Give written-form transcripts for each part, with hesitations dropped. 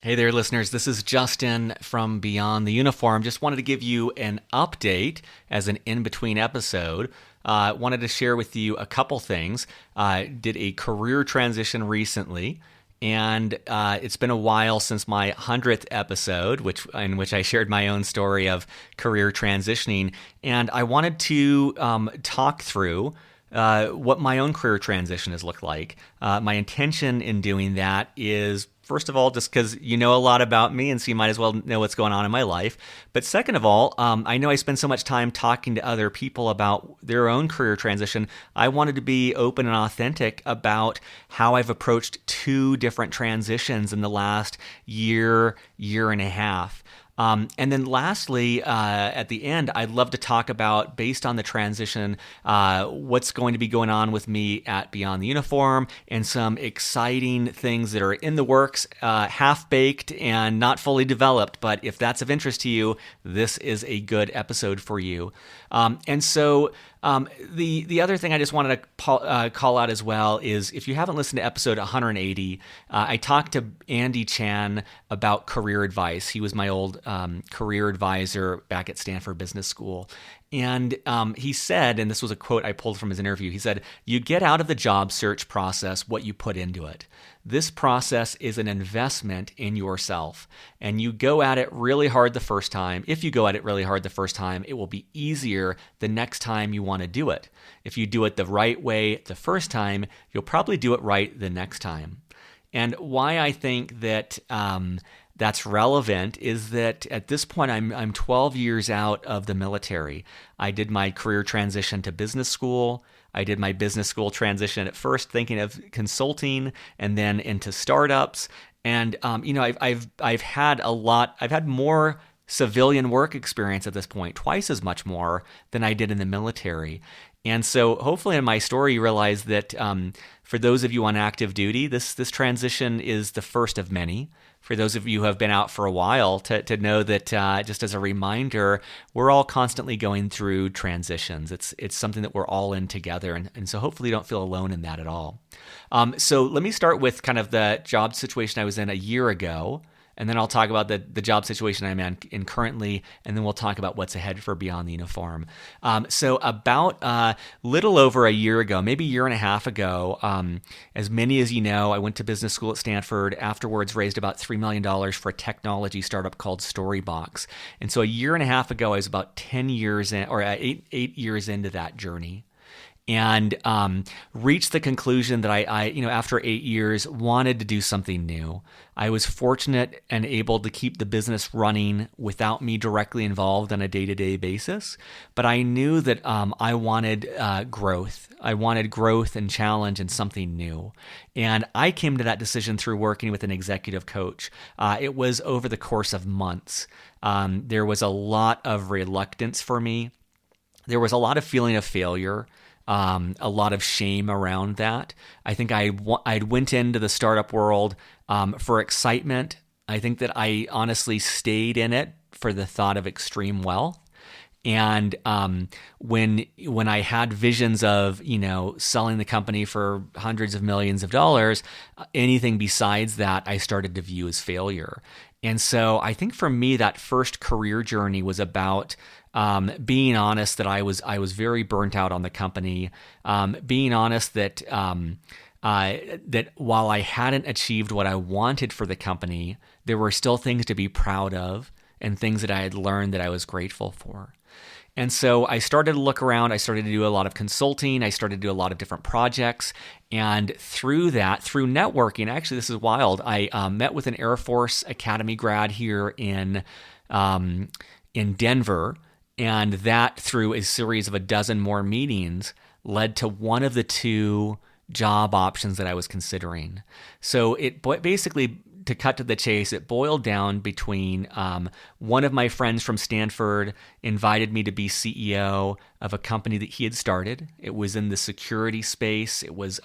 Hey there, listeners. This is Justin from Beyond the Uniform. Just wanted to give you an update as an in-between episode. Wanted to share with you a couple things. Did a career transition recently, and it's been a while since my 100th episode, in which I shared my own story of career transitioning. And I wanted to talk through what my own career transition has looked like. My intention in doing that is, first of all, just because you know a lot about me, and so you might as well know what's going on in my life. But second of all, I know I spend so much time talking to other people about their own career transition. I wanted to be open and authentic about how I've approached two different transitions in the last year and a half. And then lastly, at the end, I'd love to talk about, based on the transition, what's going to be going on with me at Beyond the Uniform and some exciting things that are in the works, half-baked and not fully developed. But if that's of interest to you, this is a good episode for you. And so the other thing I just wanted to call out as well is, if you haven't listened to episode 180, I talked to Andy Chan about career advice. He was my old career advisor back at Stanford Business School. And he said, and this was a quote I pulled from his interview, he said, "You get out of the job search process what you put into it. This process is an investment in yourself, and you go at it really hard the first time. If you go at it really hard the first time, it will be easier the next time you want to do it. If you do it the right way the first time, you'll probably do it right the next time." And why I think that that's relevant is that at this point, I'm 12 years out of the military. I did my career transition to business school. I did my business school transition at first thinking of consulting, and then into startups. And I've had more civilian work experience at this point, twice as much more than I did in the military. And so hopefully in my story you realize that for those of you on active duty, this transition is the first of many. For those of you who have been out for a while, to know that, just as a reminder, we're all constantly going through transitions. It's something that we're all in together, and so hopefully you don't feel alone in that at all. So let me start with kind of the job situation I was in a year ago, and then I'll talk about the job situation I'm in currently, and then we'll talk about what's ahead for Beyond the Uniform. So about little over a year ago, maybe a year and a half ago, as many as you know, I went to business school at Stanford, afterwards raised about $3 million for a technology startup called Storybox. And so a year and a half ago, I was about 10 years in, or eight years into that journey. And reached the conclusion that I after 8 years, wanted to do something new. I was fortunate and able to keep the business running without me directly involved on a day-to-day basis. But I knew that I wanted growth. I wanted growth and challenge and something new. And I came to that decision through working with an executive coach. It was over the course of months. There was a lot of reluctance for me. There was a lot of feeling of failure. A lot of shame around that. I think I went into the startup world for excitement. I think that I honestly stayed in it for the thought of extreme wealth. And when I had visions of selling the company for hundreds of millions of dollars, anything besides that I started to view as failure. And so I think for me, that first career journey was about being honest that I was very burnt out on the company, being honest that that while I hadn't achieved what I wanted for the company, there were still things to be proud of and things that I had learned that I was grateful for. And so I started to look around. I started to do a lot of consulting. I started to do a lot of different projects. And through networking, actually, this is wild. I met with an Air Force Academy grad here in Denver. And that, through a series of a dozen more meetings, led to one of the two job options that I was considering. So it basically, to cut to the chase, it boiled down between one of my friends from Stanford invited me to be CEO of a company that he had started. It was in the security space. It was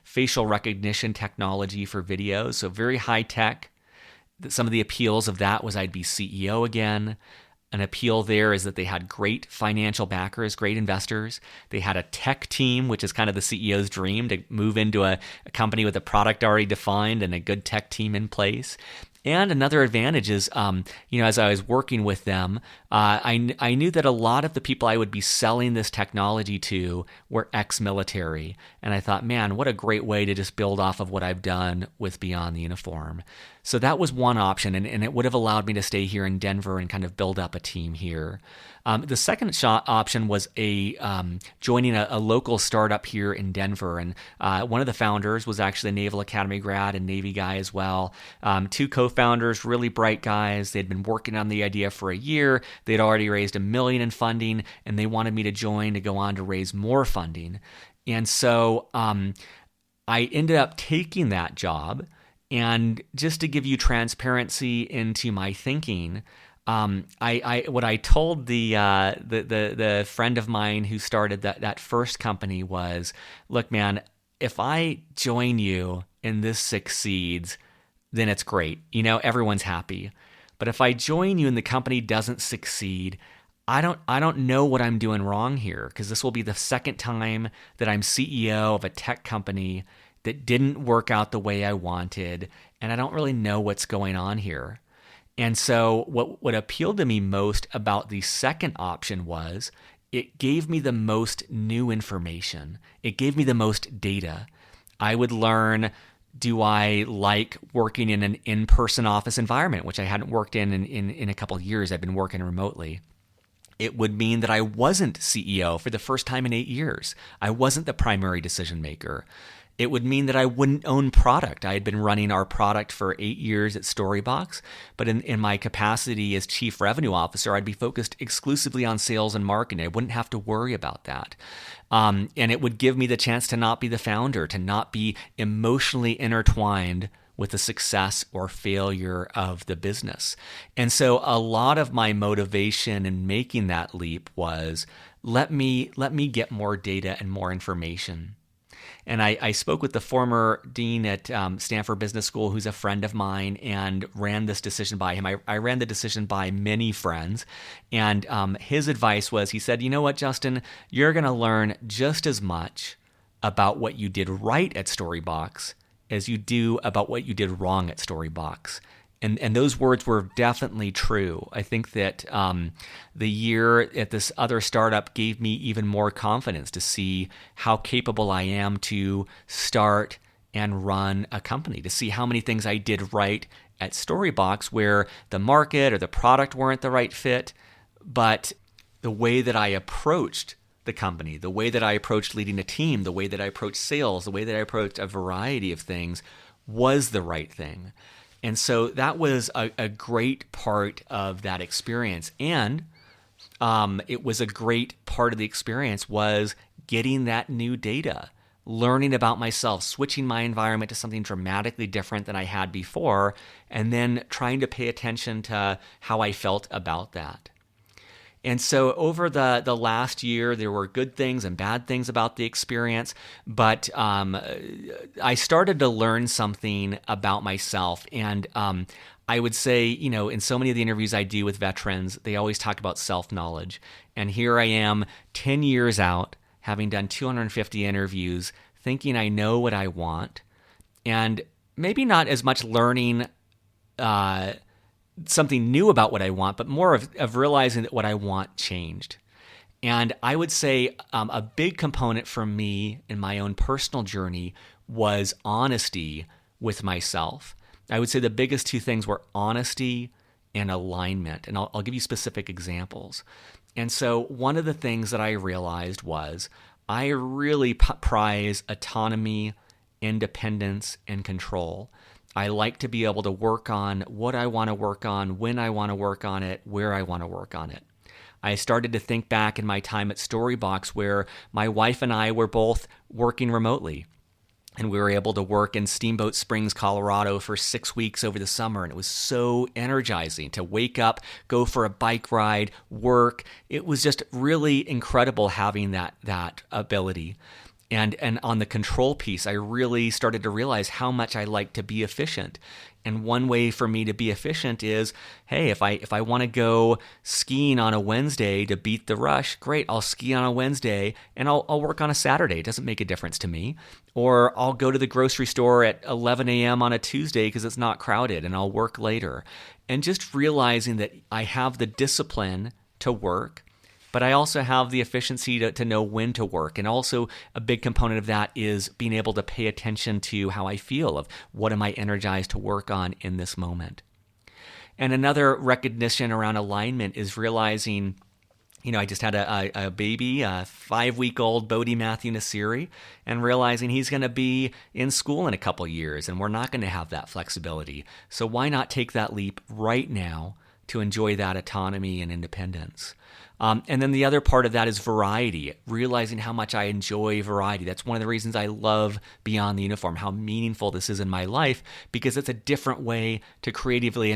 facial recognition technology for videos, so very high tech. Some of the appeals of that was I'd be CEO again. An appeal there is that they had great financial backers, great investors. They had a tech team, which is kind of the CEO's dream, to move into a company with a product already defined and a good tech team in place. And another advantage is, as I was working with them, I knew that a lot of the people I would be selling this technology to were ex-military. And I thought, man, what a great way to just build off of what I've done with Beyond the Uniform. So that was one option, and it would have allowed me to stay here in Denver and kind of build up a team here. The second option was joining a local startup here in Denver, and one of the founders was actually a Naval Academy grad and Navy guy as well. Two co-founders, really bright guys. They'd been working on the idea for a year. They'd already raised $1 million in funding, and they wanted me to join to go on to raise more funding. And so I ended up taking that job. And just to give you transparency into my thinking, what I told the friend of mine who started that first company was, look, man, if I join you and this succeeds, then it's great. Everyone's happy. But if I join you and the company doesn't succeed, I don't know what I'm doing wrong here, because this will be the second time that I'm CEO of a tech company that didn't work out the way I wanted, and I don't really know what's going on here. And so what appealed to me most about the second option was it gave me the most new information. It gave me the most data. I would learn, do I like working in an in-person office environment, which I hadn't worked in a couple of years. I've been working remotely. It would mean that I wasn't CEO for the first time in 8 years. I wasn't the primary decision maker. It would mean that I wouldn't own product. I had been running our product for 8 years at Storybox, but in my capacity as Chief Revenue Officer, I'd be focused exclusively on sales and marketing. I wouldn't have to worry about that. And it would give me the chance to not be the founder, to not be emotionally intertwined with the success or failure of the business. And so a lot of my motivation in making that leap was, let me get more data and more information. And I spoke with the former dean at Stanford Business School, who's a friend of mine, and ran this decision by him. I ran the decision by many friends. And his advice was, he said, you know what, Justin, you're going to learn just as much about what you did right at Storybox as you do about what you did wrong at Storybox. And those words were definitely true. I think that the year at this other startup gave me even more confidence to see how capable I am to start and run a company, to see how many things I did right at Storybox where the market or the product weren't the right fit, but the way that I approached the company, the way that I approached leading a team, the way that I approached sales, the way that I approached a variety of things was the right thing. And so that was a great part of that experience. And it was a great part of the experience was getting that new data, learning about myself, switching my environment to something dramatically different than I had before, and then trying to pay attention to how I felt about that. And so over the last year, there were good things and bad things about the experience, but I started to learn something about myself. And I would say, in so many of the interviews I do with veterans, they always talk about self-knowledge. And here I am 10 years out, having done 250 interviews, thinking I know what I want, and maybe not as much learning something new about what I want, but more of realizing that what I want changed. And I would say a big component for me in my own personal journey was honesty with myself. I would say the biggest two things were honesty and alignment. And I'll give you specific examples. And so one of the things that I realized was I really prize autonomy, independence, and control. I like to be able to work on what I want to work on, when I want to work on it, where I want to work on it. I started to think back in my time at Storybox where my wife and I were both working remotely. And we were able to work in Steamboat Springs, Colorado for 6 weeks over the summer. And it was so energizing to wake up, go for a bike ride, work. It was just really incredible having that ability. And on the control piece, I really started to realize how much I like to be efficient. And one way for me to be efficient is, hey, if I want to go skiing on a Wednesday to beat the rush, great, I'll ski on a Wednesday and I'll work on a Saturday. It doesn't make a difference to me. Or I'll go to the grocery store at 11 a.m. on a Tuesday because it's not crowded, and I'll work later. And just realizing that I have the discipline to work, but I also have the efficiency to know when to work. And also a big component of that is being able to pay attention to how I feel, of what am I energized to work on in this moment. And another recognition around alignment is realizing, I just had a baby, a 5-week-old Bodhi Matthew Nasiri, and realizing he's going to be in school in a couple years, and we're not going to have that flexibility. So why not take that leap right now to enjoy that autonomy and independence? And then the other part of that is variety, realizing how much I enjoy variety. That's one of the reasons I love Beyond the Uniform, how meaningful this is in my life, because it's a different way to creatively